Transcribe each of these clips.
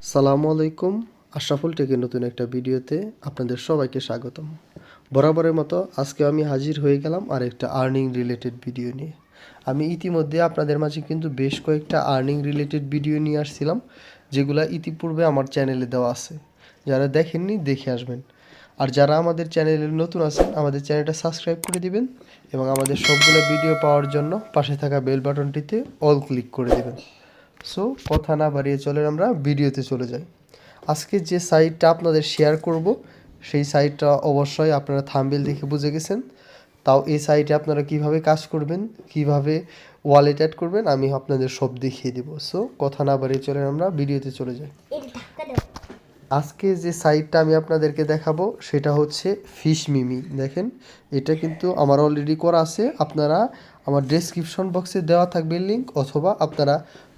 সালামু আলাইকুম। আশরাফুল টেকের নতুন একটা ভিডিওতে আপনাদের সবাইকে স্বাগতম। বরাবরের মতো আজকে আমি হাজির হয়ে গেলাম আর একটা আর্নিং রিলেটেড ভিডিও নিয়ে। আমি ইতিমধ্যে আপনাদের মাঝে কিন্তু বেশ কয়েকটা আর্নিং রিলেটেড ভিডিও নিয়ে আসছিলাম, যেগুলো ইতিপূর্বে আমার চ্যানেলে দেওয়া আছে। যারা দেখেননি দেখে আসবেন। আর যারা আমাদের চ্যানেলে নতুন আছেন, আমাদের চ্যানেলটা সাবস্ক্রাইব করে দিবেন এবং আমাদের সবগুলো ভিডিও পাওয়ার জন্য পাশে থাকা বেল বাটনটিতে অল ক্লিক করে দিবেন। সো কথা না বাড়িয়ে চলেন আমরা ভিডিওতে চলে যাই। আজকে যে সাইটটা আপনাদের শেয়ার করব, সেই সাইটটা অবশ্যই আপনারা থাম্বনেল দেখে বুঝে গেছেন। তাও এই সাইটে আপনারা কিভাবে কাজ করবেন, কিভাবে ওয়ালেট অ্যাড করবেন, আমি আপনাদের সব দেখিয়ে দেবো। সো কথা না বাড়িয়ে চলেন আমরা ভিডিওতে চলে যাই। আজকে যে সাইটটা আমি আপনাদেরকে দেখাবো সেটা হচ্ছে ফিশ মিমি। দেখেন, এটা কিন্তু আমার অলরেডি করা আছে। আপনারা আমার ডেসক্রিপশন বক্সে দেওয়া থাকবে লিঙ্ক, অথবা আপনারা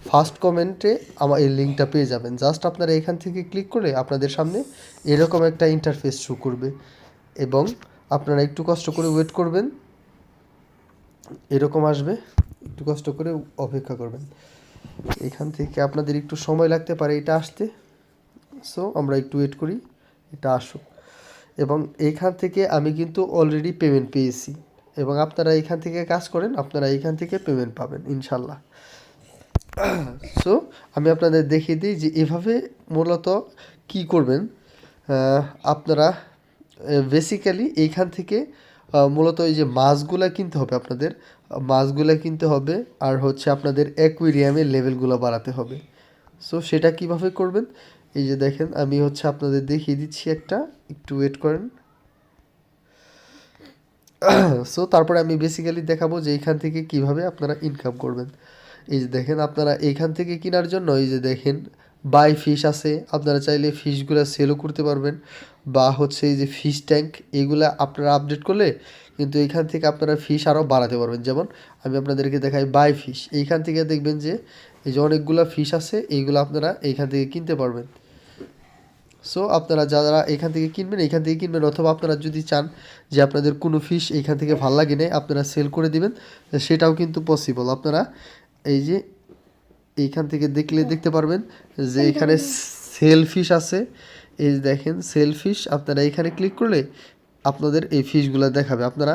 ফার্স্ট কমেন্টে আমার এই লিঙ্কটা পেয়ে যাবেন। জাস্ট আপনারা এখান থেকে ক্লিক করে আপনাদের সামনে এরকম একটা ইন্টারফেস শো করবে এবং আপনারা একটু কষ্ট করে ওয়েট করবেন। এরকম আসবে, একটু কষ্ট করে অপেক্ষা করবেন। এখান থেকে আপনাদের একটু সময় লাগতে পারে এটা আসতে। সো আমরা একটু ওয়েট করি এটা আসুক। এবং এইখান থেকে আমি কিন্তু অলরেডি পেমেন্ট পেয়েছি এবং আপনারা এখান থেকে কাজ করেন, আপনারা এখান থেকে পেমেন্ট পাবেন ইনশাল্লাহ। সো আমি আপনাদের দেখিয়ে দিই যে এভাবে মূলত কি করবেন। আপনারা বেসিক্যালি এইখান থেকে মূলত এই যে মাছগুলা কিনতে হবে, আপনাদের মাছগুলা কিনতে হবে আর হচ্ছে আপনাদের অ্যাকুয়ারিয়ামের লেভেলগুলো বাড়াতে হবে। সো সেটা কিভাবে করবেন, এই যে দেখেন আমি হচ্ছে আপনাদের দেখিয়ে দিচ্ছি একটা, একটু ওয়েট করেন। সো তারপরে আমি বেসিক্যালি দেখাবো যে এইখান থেকে কিভাবে আপনারা ইনকাম করবেন। এই যে দেখেন, আপনারা এইখান থেকে কেনার জন্য এই যে দেখেন বাই ফিশ আছে, আপনারা চাইলে ফিশগুলো সেলও করতে পারবেন, বা হচ্ছে এই যে ফিশ ট্যাঙ্ক, এগুলা আপনারা আপডেট করলে কিন্তু এইখান থেকে আপনারা ফিশ আরও বাড়াতে পারবেন। যেমন আমি আপনাদেরকে দেখাই বাই ফিশ, এইখান থেকে দেখবেন যে এই যে অনেকগুলো ফিশ আছে, এইগুলো আপনারা এইখান থেকে কিনতে পারবেন। সো আপনারা যারা এখান থেকে কিনবেন, অথবা আপনারা যদি চান যে আপনাদের কোনো ফিশ এইখান থেকে ভাল লাগে না, আপনারা সেল করে দিবেন, সেটাও কিন্তু পসিবল। আপনারা এই যে এইখান থেকে দেখতে পারবেন যে এখানে সেল ফিশ আছে। এই যে দেখেন সেল ফিশ, আপনারা এখানে ক্লিক করলে আপনাদের এই ফিশগুলো দেখাবে। আপনারা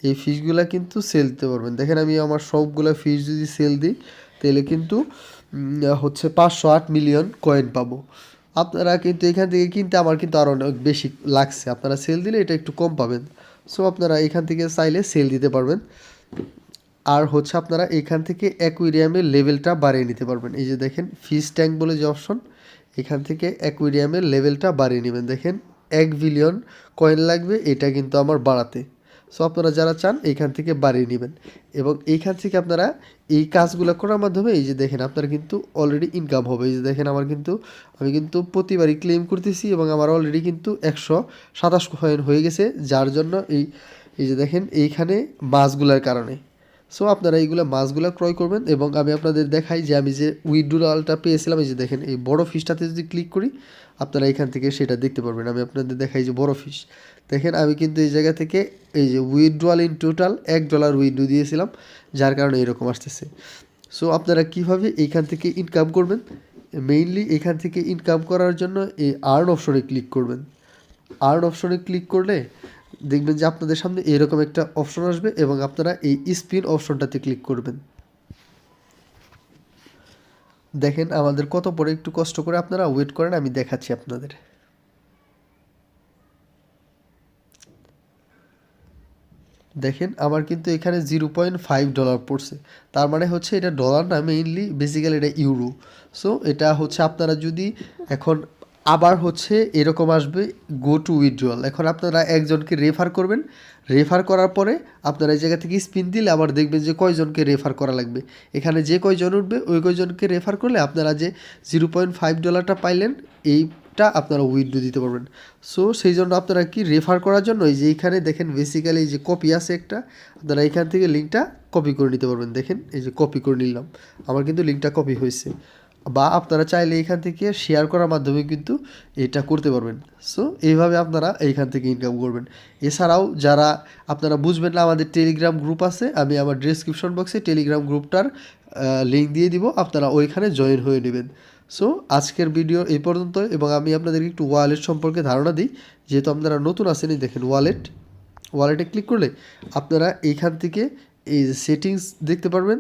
এই ফিশগুলো কিন্তু সেল দিতে পারবেন। দেখেন আমি আমার সবগুলো ফিশ যদি সেল দিই তাহলে কিন্তু হচ্ছে 508 মিলিয়ন কয়েন পাবো। আপনারা কিন্তু এখান থেকে কিনতে আমার কিন্তু আরও অনেক বেশি লাগছে, আপনারা সেল দিলে এটা একটু কম পাবেন। সো আপনারা এখান থেকে চাইলে সেল দিতে পারবেন। আর হচ্ছে আপনারা এখান থেকে অ্যাকুয়ারিয়ামের লেভেলটা বাড়িয়ে নিতে পারবেন। এই যে দেখেন ফিশ ট্যাঙ্ক বলে যে অপশন, এখান থেকে অ্যাকুয়ারিয়ামের লেভেলটা বাড়িয়ে নেবেন। দেখেন 1 বিলিয়ন কয়েন লাগবে এটা কিন্তু আমার বাড়াতে। সো আপনারা যারা চান এইখান থেকে বাড়িয়ে নেবেন এবং এইখান থেকে আপনারা এই কাজগুলো করার মাধ্যমে এই যে দেখেন আপনার কিন্তু অলরেডি ইনকাম হবে। এই যে দেখেন আমি কিন্তু প্রতিবারই ক্লেম করতেছি এবং আমার অলরেডি কিন্তু 127 কয়েন হয়ে গেছে, যার জন্য এই যে দেখেন এইখানে মাছগুলার কারণে। সো আপনারা এইগুলো মাছগুলো ক্রয় করবেন এবং আমি আপনাদের দেখাই যে আমি যে উইথড্রয়ালটা পেয়েছিলাম, এই যে দেখেন এই বড় ফিশটাতে যদি ক্লিক করি আপনারা এখান থেকে সেটা দেখতে পারবেন। আমি আপনাদের দেখাই যে বড় ফিশ, দেখেন আমি কিন্তু এই জায়গা থেকে এই যে উইথড্রয়াল ইন টোটাল $1 উইথড্র দিয়েছিলাম, যার কারণে এরকম আসতেছে। সো আপনারা কিভাবে এইখান থেকে ইনকাম করবেন, মেইনলি এখান থেকে ইনকাম করার জন্য এই আর্ন অপশনে ক্লিক করবেন। আর্ন অপশনে ক্লিক করলে দেখবেন যে আপনাদের সামনে এরকম একটা অপশন আসবে এবং আপনারা এই স্পিন অপশনটাতে ক্লিক করবেন। দেখেন আমাদের কত পরে, একটু কষ্ট করে আপনারা ওয়েট করেন, আমি দেখাচ্ছি আপনাদের। দেখেন আমার কিন্তু এখানে $0.5 পড়ছে, তার মানে হচ্ছে এটা ডলার না, মেইনলি বেসিক্যালি এটা ইউরো। সো এটা হচ্ছে আপনারা যদি এখন আবার হচ্ছে এরকম আসবে গো টু উইথড্রয়াল, এখন আপনারা একজনকে রেফার করবেন। রেফার করার পরে আপনারা এই জায়গা থেকে স্পিন দিলে আবার দেখবেন যে কয়জনকে রেফার করা লাগবে। এখানে যে কয়জন উঠবে ওই কয়জনকে রেফার করলে আপনারা যে $0.5 পাইলেন এইটা আপনারা উইথড্র দিতে পারবেন। সো সেই জন্য আপনারা কি রেফার করার জন্য এই যে এইখানে দেখেন বেসিক্যালি এই যে কপি আছে একটা, আপনারা এইখান থেকে লিঙ্কটা কপি করে নিতে পারবেন। দেখেন এই যে কপি করে নিলাম, আমার কিন্তু লিঙ্কটা কপি হয়েছে। বা আপনারা চাইলে এইখান থেকে শেয়ার করার মাধ্যমে কিন্তু এটা করতে পারবেন। সো এইভাবে আপনারা এইখান থেকে ইনকাম করবেন। এছাড়াও যারা আপনারা বুঝবেন না, আমাদের টেলিগ্রাম গ্রুপ আছে, আমি আমার ডেসক্রিপশন বক্সে টেলিগ্রাম গ্রুপটার লিঙ্ক দিয়ে দিব, আপনারা ওইখানে জয়েন হয়ে নেবেন। সো আজকের ভিডিও এই পর্যন্ত এবং আমি আপনাদেরকে একটু ওয়ালেট সম্পর্কে ধারণা দিই। যেহেতু আপনারা নতুন আছেন, এই দেখেন ওয়ালেটে ক্লিক করলে আপনারা এইখান থেকে এই যে সেটিংস দেখতে পারবেন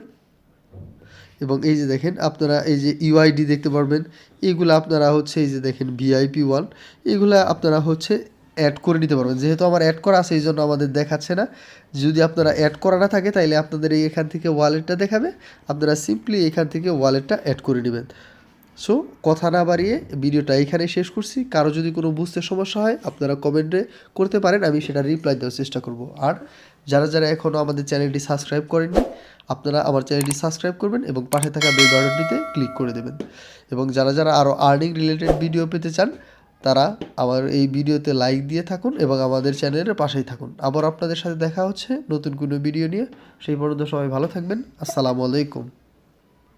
এবং এই যে দেখেন আপনারা এই যে ইউআইডি দেখতে পারবেন। এগুলো আপনারা হচ্ছে এই যে দেখেন VIP1 এগুলা আপনারা হচ্ছে অ্যাড করে নিতে পারবেন। যেহেতু আমার অ্যাড করা আছে এই জন্য আমাদের দেখাচ্ছে না। যদি আপনারা অ্যাড করা না থাকে তাইলে আপনাদের এখান থেকে ওয়ালেটটা দেখাবে, আপনারা সিম্পলি এখান থেকে ওয়ালেটটা অ্যাড করে নেবেন। সো কথা না বাড়িয়ে ভিডিওটা এইখানে শেষ করছি। কারো যদি কোনো বুঝতে সমস্যা হয় আপনারা কমেন্টে করতে পারেন, আমি সেটা রিপ্লাই দেওয়ার চেষ্টা করব। আর যারা এখনও আমাদের চ্যানেলটি সাবস্ক্রাইব করেননি আপনারা আমার চ্যানেলটি সাবস্ক্রাইব করবেন এবং পাশে থাকা বেল বাটনটিতে ক্লিক করে দেবেন। এবং যারা আরও আর্নিং রিলেটেড ভিডিও পেতে চান তারা আমার এই ভিডিওতে লাইক দিয়ে থাকুন এবং আমাদের চ্যানেলের পাশেই থাকুন। আবার আপনাদের সাথে দেখা হচ্ছে নতুন কোনো ভিডিও নিয়ে। সেই পর্যন্ত সবাই ভালো থাকবেন। আসসালামু আলাইকুম।